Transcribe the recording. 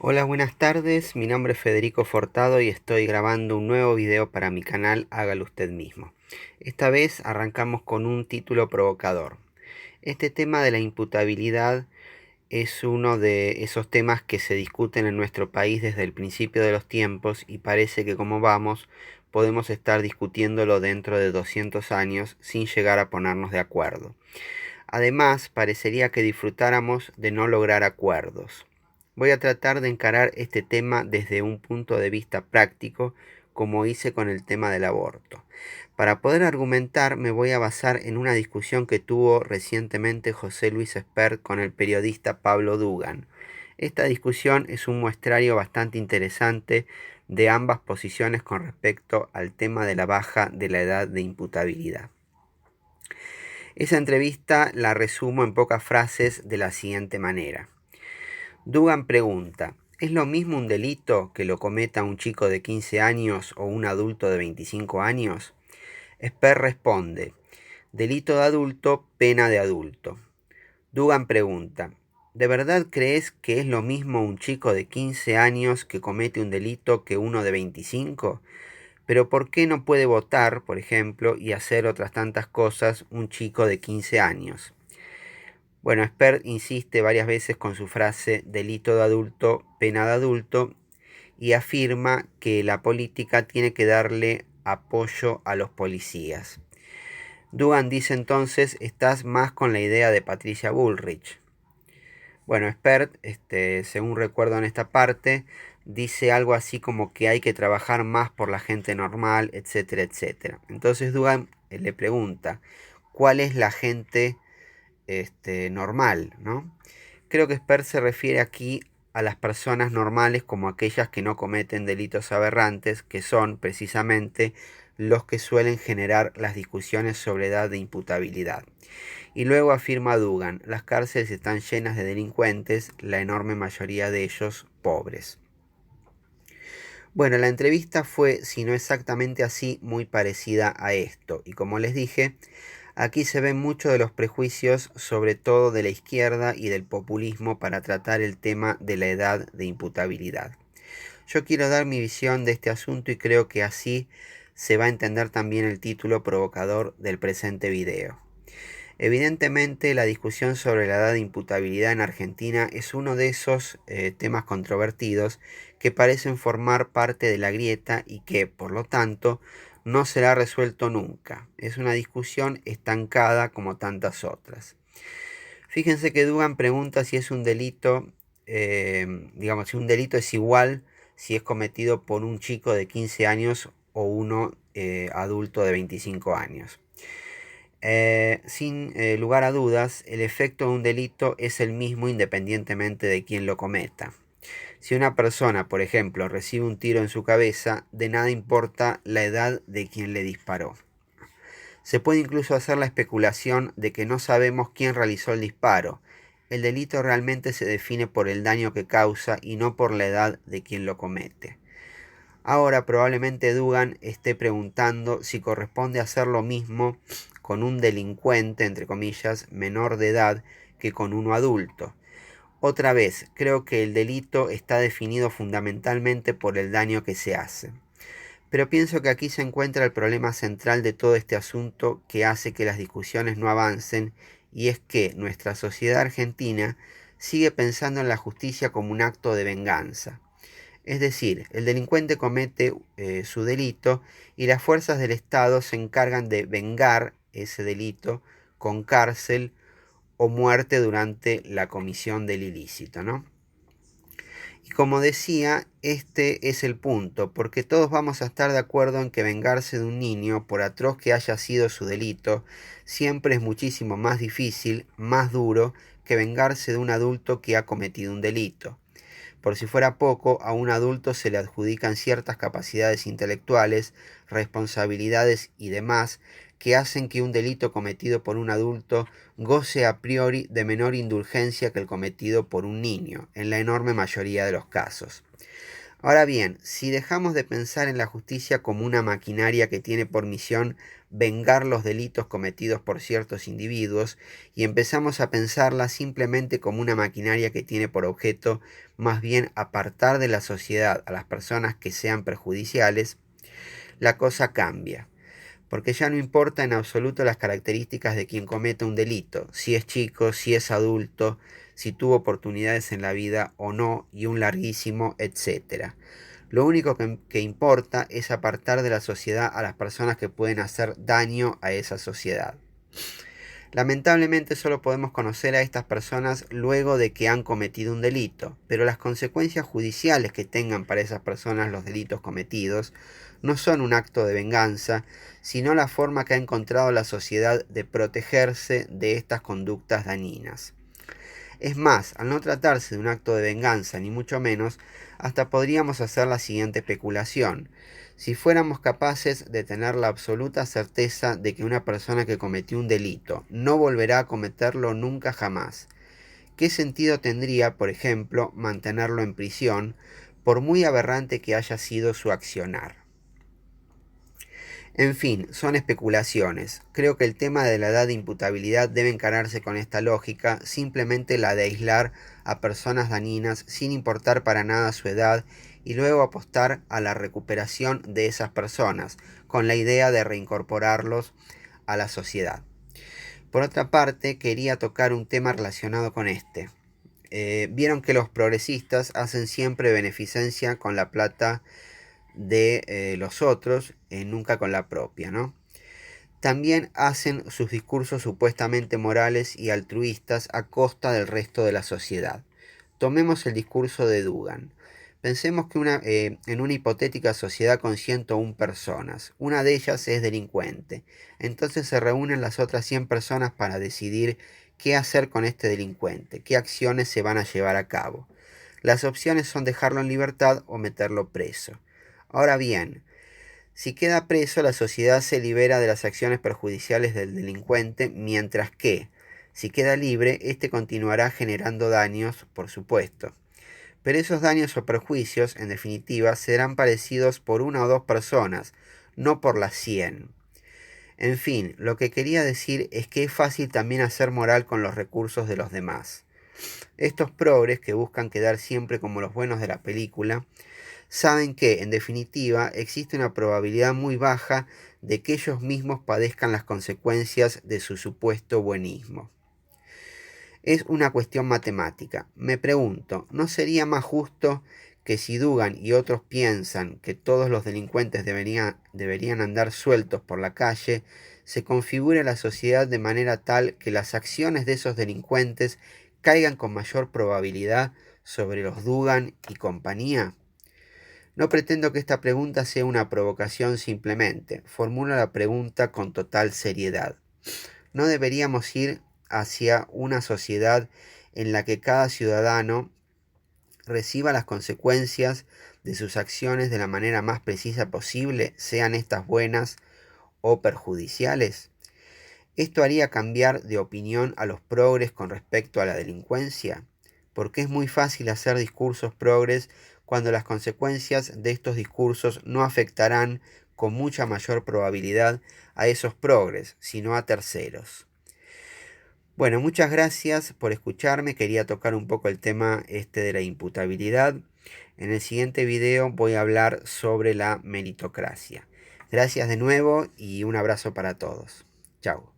Hola, buenas tardes. Mi nombre es Federico Fortado y estoy grabando un nuevo video para mi canal Hágalo Usted Mismo. Esta vez arrancamos con un título provocador. Este tema de la imputabilidad es uno de esos temas que se discuten en nuestro país desde el principio de los tiempos y parece que como vamos podemos estar discutiéndolo dentro de 200 años sin llegar a ponernos de acuerdo. Además, parecería que disfrutáramos de no lograr acuerdos. Voy a tratar de encarar este tema desde un punto de vista práctico, como hice con el tema del aborto. Para poder argumentar me voy a basar en una discusión que tuvo recientemente José Luis Espert con el periodista Pablo Dugan. Esta discusión es un muestrario bastante interesante de ambas posiciones con respecto al tema de la baja de la edad de imputabilidad. Esa entrevista la resumo en pocas frases de la siguiente manera. Dugan pregunta, ¿es lo mismo un delito que lo cometa un chico de 15 años o un adulto de 25 años? Esper responde, delito de adulto, pena de adulto. Dugan pregunta, ¿de verdad crees que es lo mismo un chico de 15 años que comete un delito que uno de 25? Pero ¿por qué no puede votar, por ejemplo, y hacer otras tantas cosas un chico de 15 años? Bueno, Spert insiste varias veces con su frase delito de adulto, pena de adulto, y afirma que la política tiene que darle apoyo a los policías. Dugan dice entonces, estás más con la idea de Patricia Bullrich. Bueno, Spert, según recuerdo en esta parte, dice algo así como que hay que trabajar más por la gente normal, etcétera, etcétera. Entonces Dugan le pregunta, ¿cuál es la gente normal, ¿no? Creo que Spert se refiere aquí a las personas normales como aquellas que no cometen delitos aberrantes, que son precisamente los que suelen generar las discusiones sobre edad de imputabilidad. Y luego afirma Dugan, las cárceles están llenas de delincuentes, la enorme mayoría de ellos pobres. Bueno, la entrevista fue, si no exactamente así, muy parecida a esto. Y como les dije, aquí se ven muchos de los prejuicios, sobre todo de la izquierda y del populismo, para tratar el tema de la edad de imputabilidad. Yo quiero dar mi visión de este asunto y creo que así se va a entender también el título provocador del presente video. Evidentemente, la discusión sobre la edad de imputabilidad en Argentina es uno de esos temas controvertidos que parecen formar parte de la grieta y que, por lo tanto, no será resuelto nunca. Es una discusión estancada como tantas otras. Fíjense que Dugan pregunta si es un delito, si un delito es igual si es cometido por un chico de 15 años o uno adulto de 25 años. Sin lugar a dudas, el efecto de un delito es el mismo independientemente de quién lo cometa. Si una persona, por ejemplo, recibe un tiro en su cabeza, de nada importa la edad de quien le disparó. Se puede incluso hacer la especulación de que no sabemos quién realizó el disparo. El delito realmente se define por el daño que causa y no por la edad de quien lo comete. Ahora probablemente Dugan esté preguntando si corresponde hacer lo mismo con un delincuente, entre comillas, menor de edad que con uno adulto. Otra vez, creo que el delito está definido fundamentalmente por el daño que se hace. Pero pienso que aquí se encuentra el problema central de todo este asunto que hace que las discusiones no avancen, y es que nuestra sociedad argentina sigue pensando en la justicia como un acto de venganza. Es decir, el delincuente comete su delito y las fuerzas del Estado se encargan de vengar ese delito con cárcel o muerte durante la comisión del ilícito, ¿no? Y como decía, este es el punto, porque todos vamos a estar de acuerdo en que vengarse de un niño, por atroz que haya sido su delito, siempre es muchísimo más difícil, más duro, que vengarse de un adulto que ha cometido un delito. Por si fuera poco, a un adulto se le adjudican ciertas capacidades intelectuales, responsabilidades y demás que hacen que un delito cometido por un adulto goce a priori de menor indulgencia que el cometido por un niño, en la enorme mayoría de los casos. Ahora bien, si dejamos de pensar en la justicia como una maquinaria que tiene por misión vengar los delitos cometidos por ciertos individuos y empezamos a pensarla simplemente como una maquinaria que tiene por objeto más bien apartar de la sociedad a las personas que sean perjudiciales, la cosa cambia, porque ya no importa en absoluto las características de quien cometa un delito, si es chico, si es adulto, si tuvo oportunidades en la vida o no, y un larguísimo etcétera. Lo único que importa es apartar de la sociedad a las personas que pueden hacer daño a esa sociedad. Lamentablemente solo podemos conocer a estas personas luego de que han cometido un delito, pero las consecuencias judiciales que tengan para esas personas los delitos cometidos no son un acto de venganza, sino la forma que ha encontrado la sociedad de protegerse de estas conductas dañinas. Es más, al no tratarse de un acto de venganza, ni mucho menos, hasta podríamos hacer la siguiente especulación. Si fuéramos capaces de tener la absoluta certeza de que una persona que cometió un delito no volverá a cometerlo nunca jamás, ¿qué sentido tendría, por ejemplo, mantenerlo en prisión, por muy aberrante que haya sido su accionar? En fin, son especulaciones. Creo que el tema de la edad de imputabilidad debe encararse con esta lógica, simplemente la de aislar a personas dañinas sin importar para nada su edad y luego apostar a la recuperación de esas personas, con la idea de reincorporarlos a la sociedad. Por otra parte, quería tocar un tema relacionado con este. Vieron que los progresistas hacen siempre beneficencia con la plata de los otros, nunca con la propia, ¿no? También hacen sus discursos supuestamente morales y altruistas a costa del resto de la sociedad. Tomemos el discurso de Dugan. Pensemos que en una hipotética sociedad con 101 personas, una de ellas es delincuente. Entonces se reúnen las otras 100 personas para decidir qué hacer con este delincuente, qué acciones se van a llevar a cabo. Las opciones son dejarlo en libertad o meterlo preso. Ahora bien, si queda preso, la sociedad se libera de las acciones perjudiciales del delincuente, mientras que, si queda libre, éste continuará generando daños, por supuesto. Pero esos daños o perjuicios, en definitiva, serán padecidos por una o dos personas, no por las 100. En fin, lo que quería decir es que es fácil también hacer moral con los recursos de los demás. Estos progres, que buscan quedar siempre como los buenos de la película, saben que, en definitiva, existe una probabilidad muy baja de que ellos mismos padezcan las consecuencias de su supuesto buenismo. Es una cuestión matemática. Me pregunto, ¿no sería más justo que si Dugan y otros piensan que todos los delincuentes deberían andar sueltos por la calle, se configure la sociedad de manera tal que las acciones de esos delincuentes caigan con mayor probabilidad sobre los Dugan y compañía? No pretendo que esta pregunta sea una provocación simplemente, formulo la pregunta con total seriedad. ¿No deberíamos ir hacia una sociedad en la que cada ciudadano reciba las consecuencias de sus acciones de la manera más precisa posible, sean estas buenas o perjudiciales? ¿Esto haría cambiar de opinión a los progres con respecto a la delincuencia? Porque es muy fácil hacer discursos progres cuando las consecuencias de estos discursos no afectarán con mucha mayor probabilidad a esos progres, sino a terceros. Bueno, muchas gracias por escucharme. Quería tocar un poco el tema de la imputabilidad. En el siguiente video voy a hablar sobre la meritocracia. Gracias de nuevo y un abrazo para todos. Chao.